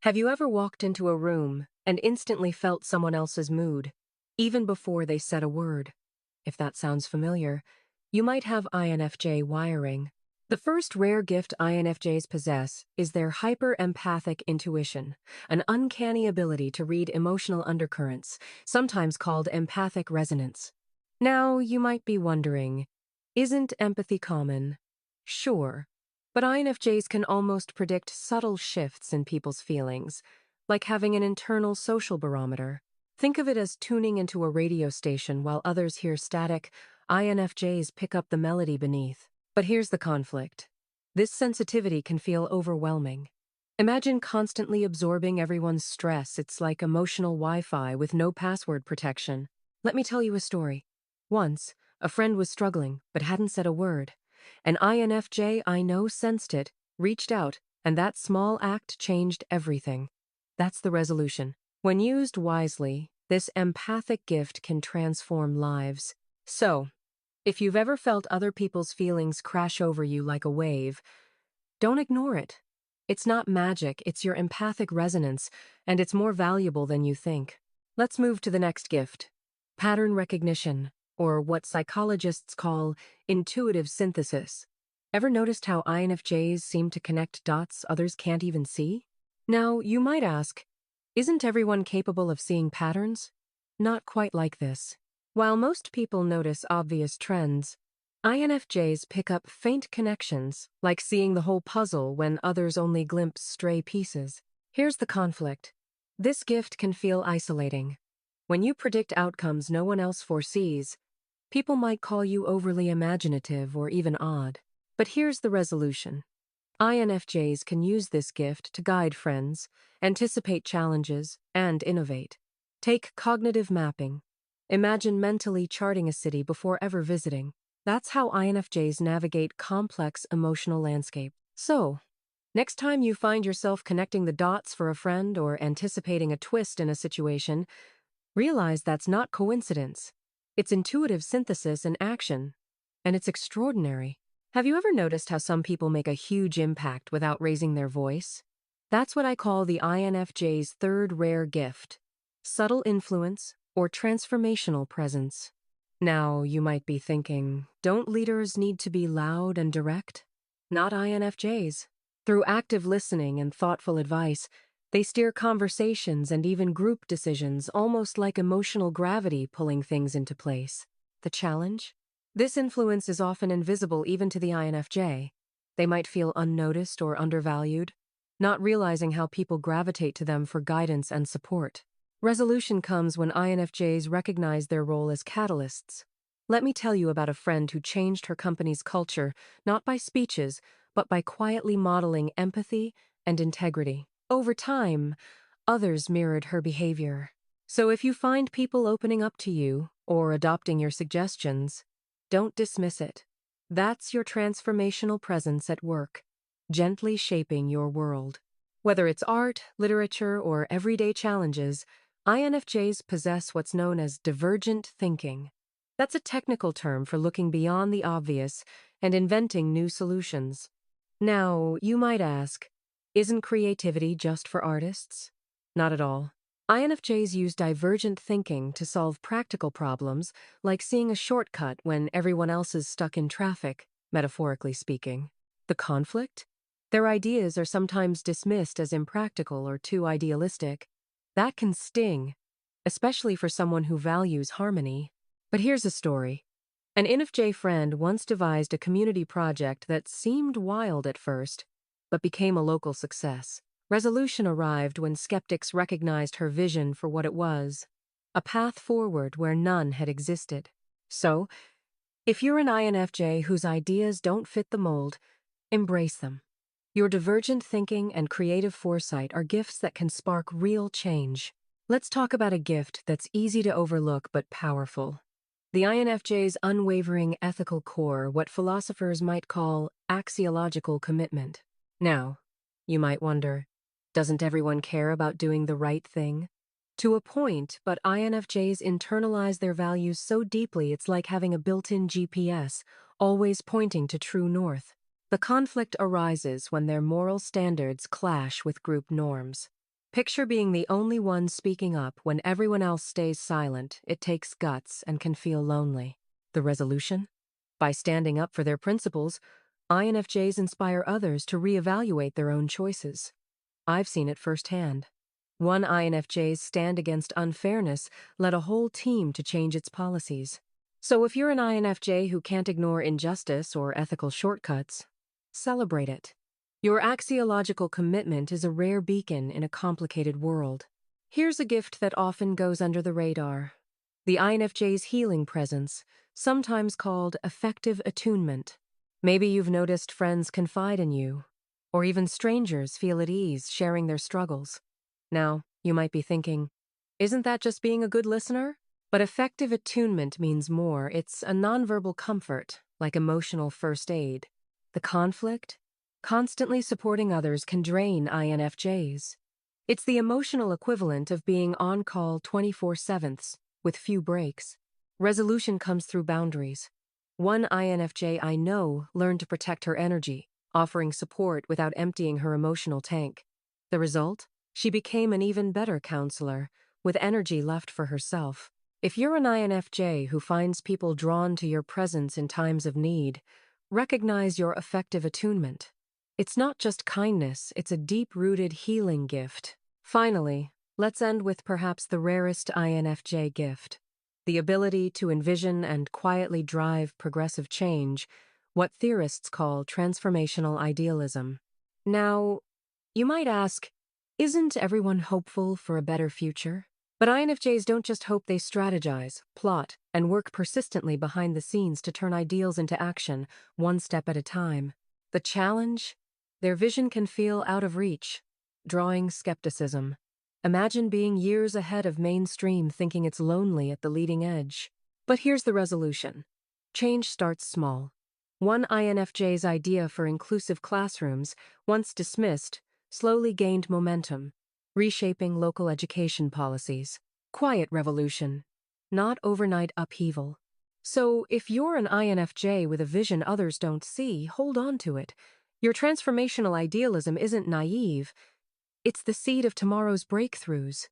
Have you ever walked into a room and instantly felt someone else's mood, even before they said a word? If that sounds familiar, you might have INFJ wiring. The first rare gift INFJs possess is their hyper-empathic intuition, an uncanny ability to read emotional undercurrents, sometimes called empathic resonance. Now, you might be wondering, isn't empathy common? Sure. But INFJs can almost predict subtle shifts in people's feelings, like having an internal social barometer. Think of it as tuning into a radio station while others hear static. INFJs pick up the melody beneath. But here's the conflict. This sensitivity can feel overwhelming. Imagine constantly absorbing everyone's stress. It's like emotional Wi-Fi with no password protection. Let me tell you a story. Once, a friend was struggling but hadn't said a word. An INFJ I know sensed it, reached out, and that small act changed everything. That's the resolution. When used wisely, this empathic gift can transform lives. So, if you've ever felt other people's feelings crash over you like a wave, don't ignore it. It's not magic, it's your empathic resonance, and it's more valuable than you think. Let's move to the next gift. Pattern recognition, or what psychologists call intuitive synthesis. Ever noticed how INFJs seem to connect dots others can't even see? Now, you might ask, isn't everyone capable of seeing patterns? Not quite like this. While most people notice obvious trends, INFJs pick up faint connections, like seeing the whole puzzle when others only glimpse stray pieces. Here's the conflict. This gift can feel isolating. When you predict outcomes no one else foresees, people might call you overly imaginative or even odd. But here's the resolution. INFJs can use this gift to guide friends, anticipate challenges, and innovate. Take cognitive mapping. Imagine mentally charting a city before ever visiting. That's how INFJs navigate complex emotional landscape. So, next time you find yourself connecting the dots for a friend or anticipating a twist in a situation, realize that's not coincidence. It's intuitive synthesis in action, and it's extraordinary. Have you ever noticed how some people make a huge impact without raising their voice? That's what I call the INFJ's third rare gift: subtle influence or transformational presence. Now, you might be thinking, don't leaders need to be loud and direct? Not INFJs. Through active listening and thoughtful advice, they steer conversations and even group decisions, almost like emotional gravity pulling things into place. The challenge? This influence is often invisible even to the INFJ. They might feel unnoticed or undervalued, not realizing how people gravitate to them for guidance and support. Resolution comes when INFJs recognize their role as catalysts. Let me tell you about a friend who changed her company's culture, not by speeches, but by quietly modeling empathy and integrity. Over time, others mirrored her behavior. So if you find people opening up to you or adopting your suggestions, don't dismiss it. That's your transformational presence at work, gently shaping your world. Whether it's art, literature, or everyday challenges, INFJs possess what's known as divergent thinking. That's a technical term for looking beyond the obvious and inventing new solutions. Now, you might ask, isn't creativity just for artists? Not at all. INFJs use divergent thinking to solve practical problems, like seeing a shortcut when everyone else is stuck in traffic, metaphorically speaking. The conflict? Their ideas are sometimes dismissed as impractical or too idealistic. That can sting, especially for someone who values harmony. But here's a story. An INFJ friend once devised a community project that seemed wild at first, but became a local success. Resolution arrived when skeptics recognized her vision for what it was: a path forward where none had existed. So, if you're an INFJ whose ideas don't fit the mold, embrace them. Your divergent thinking and creative foresight are gifts that can spark real change. Let's talk about a gift that's easy to overlook but powerful. The INFJ's unwavering ethical core, what philosophers might call axiological commitment. Now, you might wonder, doesn't everyone care about doing the right thing? To a point, but INFJs internalize their values so deeply it's like having a built-in GPS, always pointing to true north. The conflict arises when their moral standards clash with group norms. Picture being the only one speaking up when everyone else stays silent. It takes guts and can feel lonely. The resolution? By standing up for their principles, INFJs inspire others to reevaluate their own choices. I've seen it firsthand. One INFJ's stand against unfairness led a whole team to change its policies. So if you're an INFJ who can't ignore injustice or ethical shortcuts, celebrate it. Your axiological commitment is a rare beacon in a complicated world. Here's a gift that often goes under the radar. The INFJ's healing presence, sometimes called affective attunement. Maybe you've noticed friends confide in you, or even strangers feel at ease sharing their struggles. Now, you might be thinking, isn't that just being a good listener? But affective attunement means more. It's a nonverbal comfort, like emotional first aid. The conflict? Constantly supporting others can drain INFJs. It's the emotional equivalent of being on call 24/7, with few breaks. Resolution comes through boundaries. One INFJ I know learned to protect her energy, offering support without emptying her emotional tank. The result? She became an even better counselor, with energy left for herself. If you're an INFJ who finds people drawn to your presence in times of need, recognize your affective attunement. It's not just kindness, it's a deep-rooted healing gift. Finally, let's end with perhaps the rarest INFJ gift. The ability to envision and quietly drive progressive change, what theorists call transformational idealism. Now, you might ask, isn't everyone hopeful for a better future? But INFJs don't just hope, they strategize, plot, and work persistently behind the scenes to turn ideals into action, one step at a time. The challenge? Their vision can feel out of reach, drawing skepticism. Imagine being years ahead of mainstream thinking it's lonely at the leading edge. But here's the resolution. Change starts small. One INFJ's idea for inclusive classrooms, once dismissed, slowly gained momentum, reshaping local education policies. Quiet revolution, not overnight upheaval. So if you're an INFJ with a vision others don't see, hold on to it. Your transformational idealism isn't naive, it's the seed of tomorrow's breakthroughs.